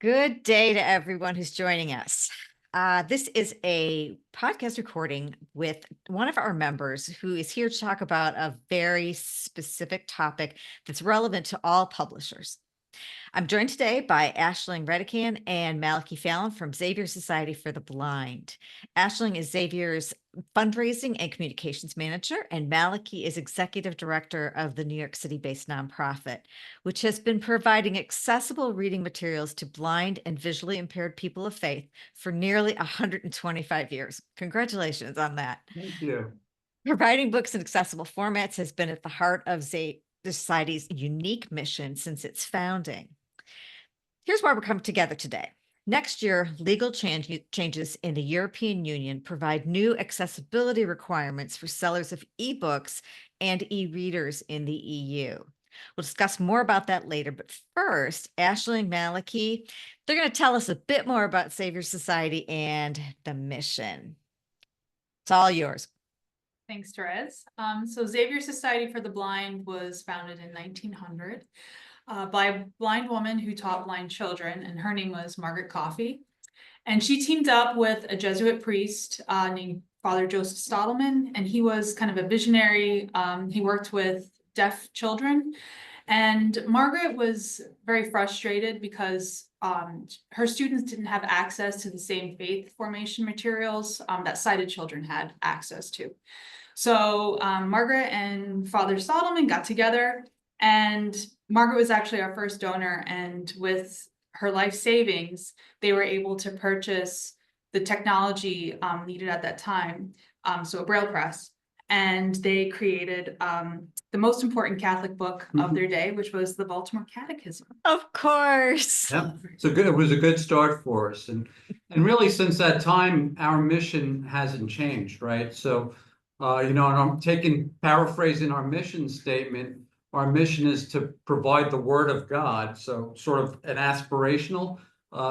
Good day to everyone who's joining us. This is a podcast recording with one of our members who is here to talk about a very specific topic that's relevant to all publishers. I'm joined today by Aisling Redican and Malachy Fallon from Xavier Society for the Blind. Aisling is Xavier's fundraising and communications manager, and Malachy is executive director of the New York City-based nonprofit, which has been providing accessible reading materials to blind and visually impaired people of faith for nearly 125 years. Congratulations on that. Thank you. Providing books in accessible formats has been at the heart of Xavier Society's unique mission since its founding. Here's why we're coming together today. Next year, legal changes in the European Union provide new accessibility requirements for sellers of ebooks and e-readers in the EU. We'll discuss more about that later, but first, Aisling and Malachy, they're going to tell us a bit more about Xavier Society and the mission. It's all yours. Thanks, Therese. So Xavier Society for the Blind was founded in 1900 by a blind woman who taught blind children, and her name was Margaret Coffey. And she teamed up with a Jesuit priest named Father Joseph Stottleman, and he was kind of a visionary. He worked with deaf children, and Margaret was very frustrated because her students didn't have access to the same faith formation materials that sighted children had access to. So Margaret and Father Stottleman got together, and Margaret was actually our first donor, and with her life savings, they were able to purchase the technology needed at that time, so a Braille press, and they created the most important Catholic book of their day, which was the Baltimore Catechism. Of course. Yeah, it was a good start for us, and really since that time, our mission hasn't changed, right? So, and I'm paraphrasing our mission statement. Our mission is to provide the Word of God, so sort of an aspirational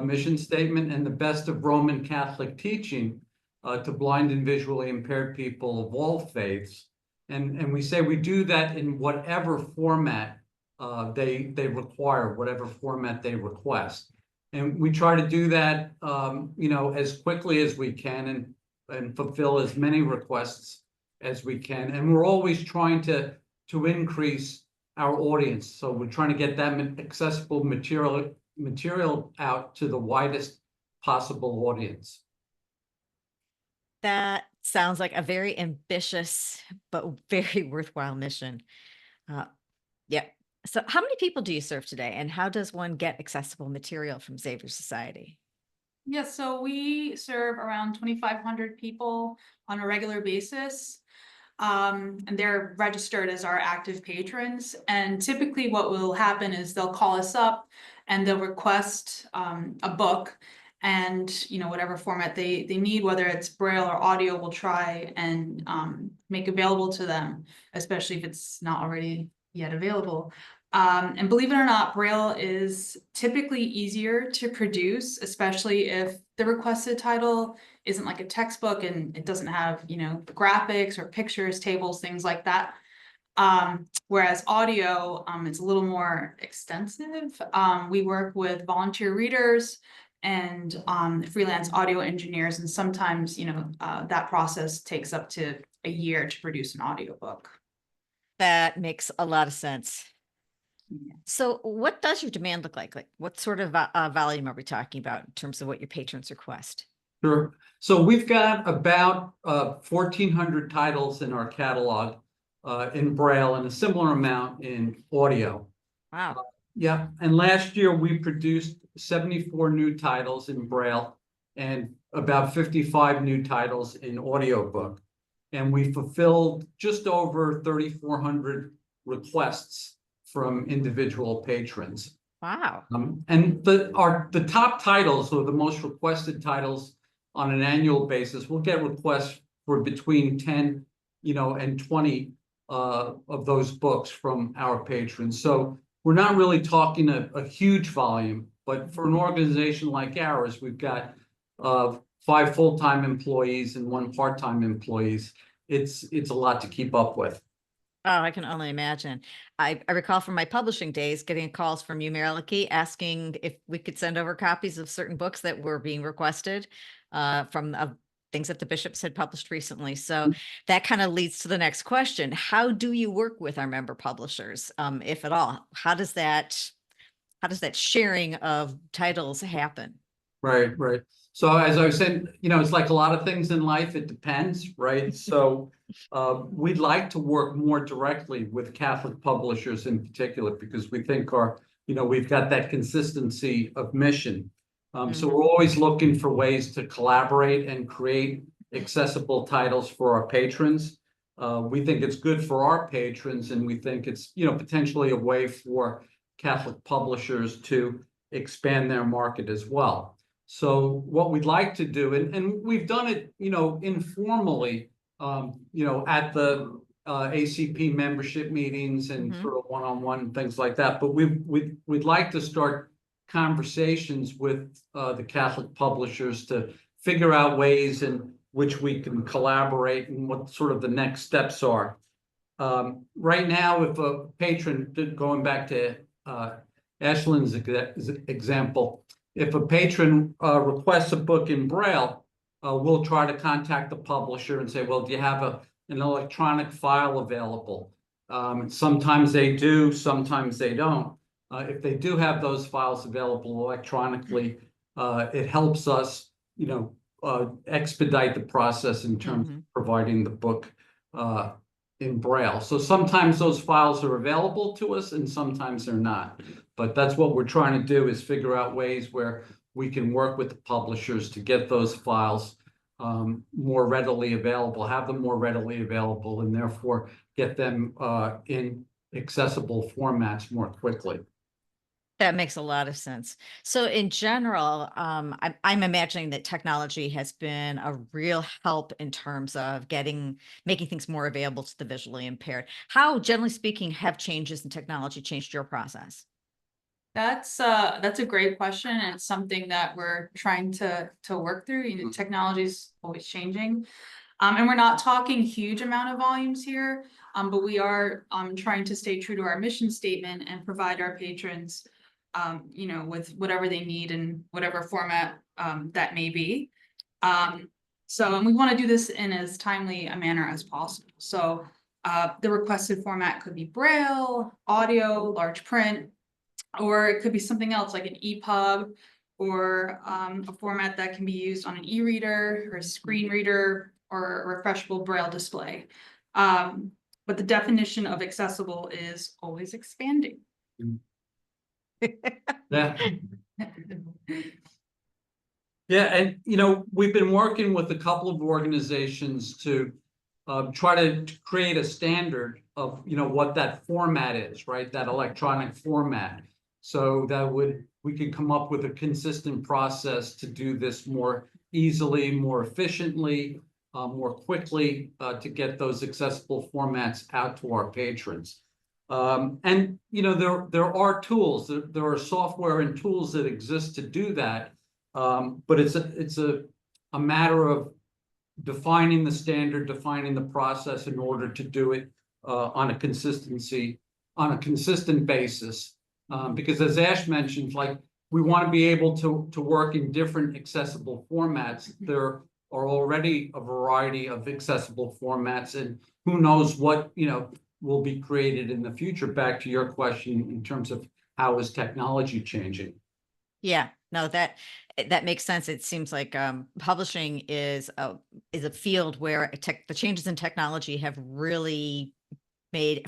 mission statement, and the best of Roman Catholic teaching to blind and visually impaired people of all faiths. And we say we do that in whatever format they require, whatever format they request. And we try to do that, as quickly as we can and fulfill as many requests as we can. And we're always trying to increase our audience. So we're trying to get that accessible material out to the widest possible audience. That sounds like a very ambitious but very worthwhile mission. Yeah. So how many people do you serve today, and how does one get accessible material from Xavier Society? Yeah, so we serve around 2,500 people on a regular basis. And they're registered as our active patrons. And typically what will happen is they'll call us up and they'll request a book, and whatever format they need, whether it's Braille or audio, we'll try and make available to them, especially if it's not already yet available. And believe it or not, Braille is typically easier to produce, especially if the requested title isn't like a textbook and it doesn't have, graphics or pictures, tables, things like that. Whereas audio, it's a little more extensive. We work with volunteer readers and freelance audio engineers, and sometimes, that process takes up to a year to produce an audiobook. That makes a lot of sense. So what does your demand look like? Like what sort of volume are we talking about in terms of what your patrons request? Sure. So we've got about 1,400 titles in our catalog in Braille, and a similar amount in audio. Wow. Yeah. And last year we produced 74 new titles in Braille and about 55 new titles in audiobook. And we fulfilled just over 3,400 requests from individual patrons. Wow. And the top titles, or the most requested titles on an annual basis, we'll get requests for between 10, and 20 of those books from our patrons. So we're not really talking a huge volume, but for an organization like ours, we've got 5 full-time employees and 1 part-time employees. It's a lot to keep up with. Oh, I can only imagine. I recall from my publishing days getting calls from you, Malachy, asking if we could send over copies of certain books that were being requested from things that the bishops had published recently. So that kind of leads to the next question. How do you work with our member publishers, if at all? How does that sharing of titles happen? Right, right. So as I was saying, it's like a lot of things in life, it depends, right? So we'd like to work more directly with Catholic publishers in particular because we think we've got that consistency of mission. So we're always looking for ways to collaborate and create accessible titles for our patrons. We think it's good for our patrons, and we think it's, potentially a way for Catholic publishers to expand their market as well. So what we'd like to do, and we've done it, informally, at the ACP membership meetings and sort of one-on-one things like that. But we'd like to start conversations with the Catholic publishers to figure out ways in which we can collaborate and what sort of the next steps are. Right now, if a patron, going back to Ashlyn's example, if a patron requests a book in Braille, we'll try to contact the publisher and say, well, do you have an electronic file available? Sometimes they do, sometimes they don't. If they do have those files available electronically, it helps us, expedite the process in terms of providing the book in Braille. So sometimes those files are available to us and sometimes they're not. But that's what we're trying to do, is figure out ways where we can work with the publishers to get those files more readily available, have them more readily available, and therefore get them in accessible formats more quickly. That makes a lot of sense. So in general, I'm imagining that technology has been a real help in terms of making things more available to the visually impaired. How, generally speaking, have changes in technology changed your process? That's a great question, and it's something that we're trying to work through. Technology is always changing. And we're not talking huge amount of volumes here, but we are trying to stay true to our mission statement and provide our patrons with whatever they need in whatever format that may be. And we want to do this in as timely a manner as possible. So the requested format could be Braille, audio, large print, or it could be something else like an EPUB, or a format that can be used on an e-reader or a screen reader or a refreshable Braille display. But the definition of accessible is always expanding. Yeah. Yeah, and we've been working with a couple of organizations to try to create a standard of what that format is, right? That electronic format, so that we could come up with a consistent process to do this more easily, more efficiently, more quickly, to get those accessible formats out to our patrons. And there are tools, there are software and tools that exist to do that, but it's a matter of defining the standard, defining the process in order to do it on a consistent basis. Because as Ash mentioned, like, we want to be able to work in different accessible formats. There are already a variety of accessible formats, and who knows what will be created in the future. Back to your question in terms of how is technology changing? Yeah, no, that makes sense. It seems like publishing is a field where the changes in technology have really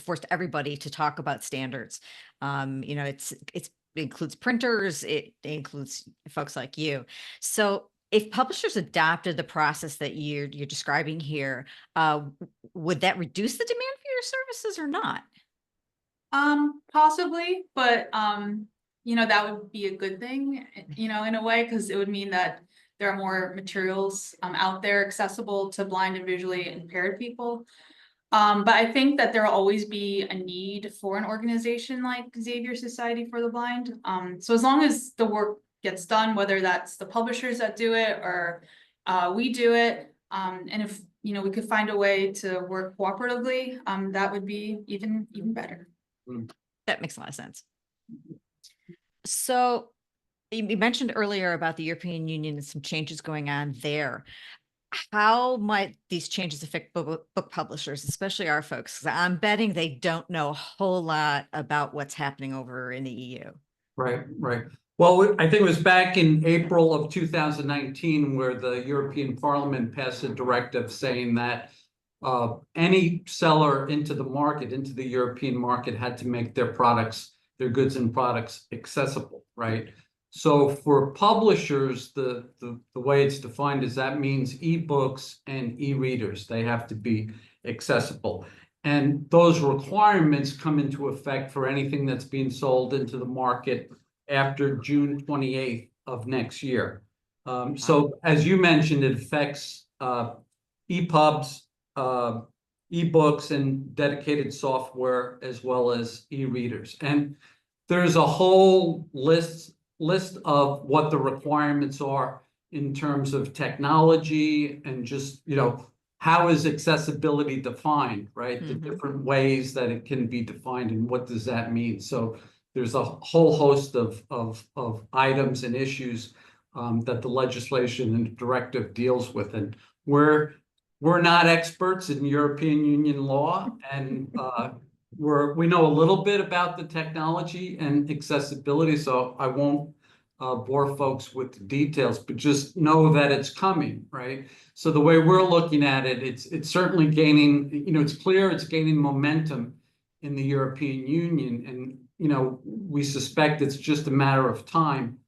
forced everybody to talk about standards. It includes printers, it includes folks like you. So if publishers adopted the process that you're describing here, would that reduce the demand for your services or not? Possibly, but that would be a good thing, in a way, because it would mean that there are more materials out there accessible to blind and visually impaired people. But I think that there will always be a need for an organization like Xavier Society for the Blind. So as long as the work gets done, whether that's the publishers that do it or we do it, and if you know, we could find a way to work cooperatively, that would be even better. That makes a lot of sense. So you mentioned earlier about the European Union and some changes going on there. How might these changes affect book publishers, especially our folks? 'Cause I'm betting they don't know a whole lot about what's happening over in the EU. Right, right. Well, I think it was back in April of 2019 where the European Parliament passed a directive saying that any seller into the market, into the European market, had to make their products, their goods and products accessible, right? So for publishers, the way it's defined is that means ebooks and e-readers. They have to be accessible. And those requirements come into effect for anything that's being sold into the market after June 28th of next year. So as you mentioned, it affects EPUBs, ebooks, and dedicated software, as well as e-readers. And there's a whole list of what the requirements are in terms of technology and just, you know, how is accessibility defined, right? The different ways that it can be defined and what does that mean? So there's a whole host of items and issues that the legislation and directive deals with. And we're not experts in European Union law, and we know a little bit about the technology and accessibility, so I won't bore folks with the details, but just know that it's coming, right? So the way we're looking at it, it's certainly gaining, you know, it's clear it's gaining momentum in the European Union, and you know, we suspect it's just a matter of time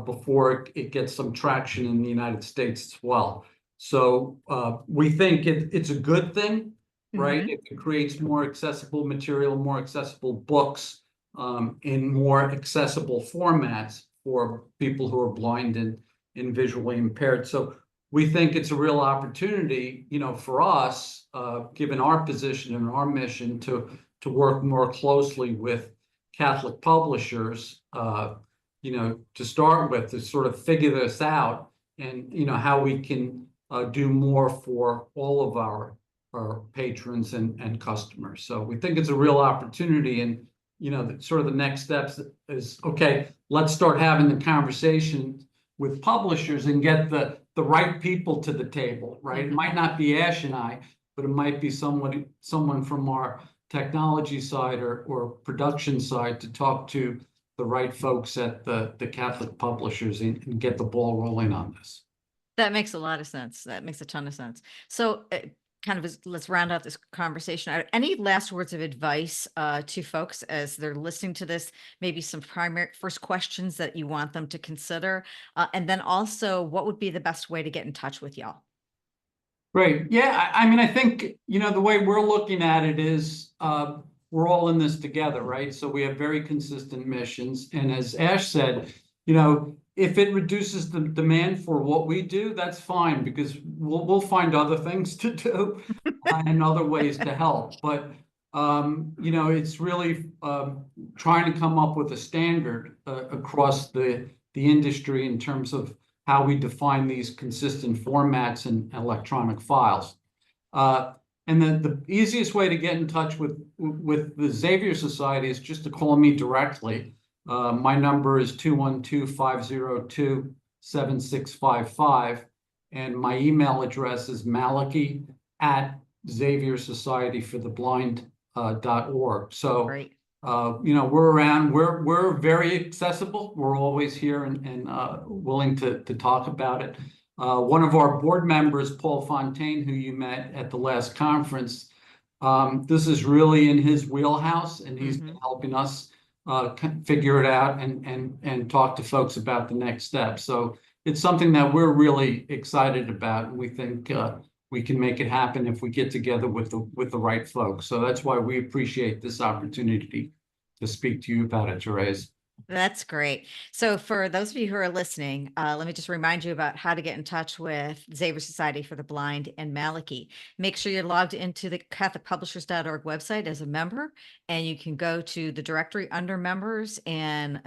before it gets some traction in the United States as well. So we think it's a good thing, right? If it creates more accessible material, more accessible books in more accessible formats for people who are blind and visually impaired. So we think it's a real opportunity, you know, for us, given our position and our mission, to work more closely with Catholic publishers, you know, to start with, to sort of figure this out, and you know how we can do more for all of our patrons and customers. So we think it's a real opportunity, and you know, sort of the next steps is, okay, let's start having the conversation with publishers and get the right people to the table, right? It might not be Ash and I, but it might be someone from our technology side or production side to talk to the right folks at the Catholic publishers and get the ball rolling on this. That makes a lot of sense. That makes a ton of sense. So let's round out this conversation. Any last words of advice to folks as they're listening to this? Maybe some first questions that you want them to consider. And then also, what would be the best way to get in touch with y'all? Great. Yeah, I mean, I think, you know, the way we're looking at it is we're all in this together, right? So we have very consistent missions. And as Ash said, you know, if it reduces the demand for what we do, that's fine, because we'll find other things to do and other ways to help. But you know, it's really trying to come up with a standard across the industry in terms of how we define these consistent formats and electronic files. And then the easiest way to get in touch with the Xavier Society is just to call me directly. My number is 212-502-7655, and my email address is malachy@xaviersocietyfortheblind.org. So, Great. you know, we're around. We're very accessible. We're always here and willing to talk about it. One of our board members, Paul Fontaine, who you met at the last conference, this is really in his wheelhouse, and he's been helping us figure it out and talk to folks about the next step. So it's something that we're really excited about, and we think we can make it happen if we get together with the right folks. So that's why we appreciate this opportunity to speak to you about it, Therese. That's great. So for those of you who are listening, let me just remind you about how to get in touch with Xavier Society for the Blind and Malachy. Make sure you're logged into the CatholicPublishers.org website as a member, and you can go to the directory under members and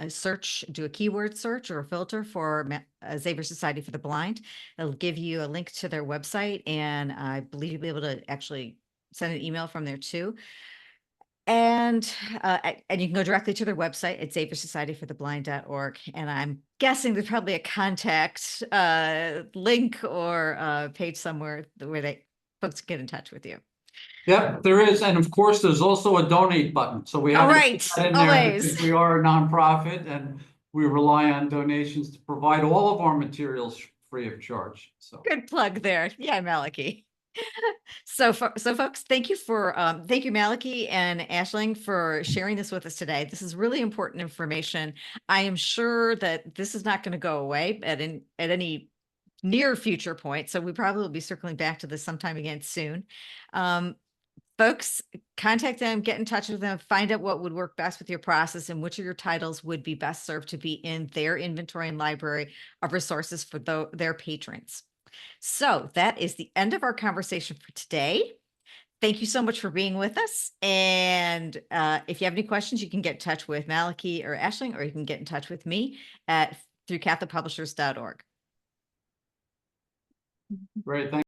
do a keyword search or a filter for Xavier Society for the Blind. It'll give you a link to their website, and I believe you'll be able to actually send an email from there too. And you can go directly to their website at xaviersocietyfortheblind.org. And I'm guessing there's probably a contact link or page somewhere where folks get in touch with you. Yeah, there is. And of course, there's also a donate button. So we have All to right, put that in there always. because we are a nonprofit and we rely on donations to provide all of our materials free of charge. So Good plug there. Yeah, Malachy. So folks, thank you Malachy and Aisling for sharing this with us today. This is really important information. I am sure that this is not going to go away at any near future point. So we probably will be circling back to this sometime again soon. Folks, contact them, get in touch with them, find out what would work best with your process and which of your titles would be best served to be in their inventory and library of resources for their patrons. So that is the end of our conversation for today. Thank you so much for being with us. And if you have any questions, you can get in touch with Malachy or Aisling, or you can get in touch with me through CatholicPublishers.org. great. Thank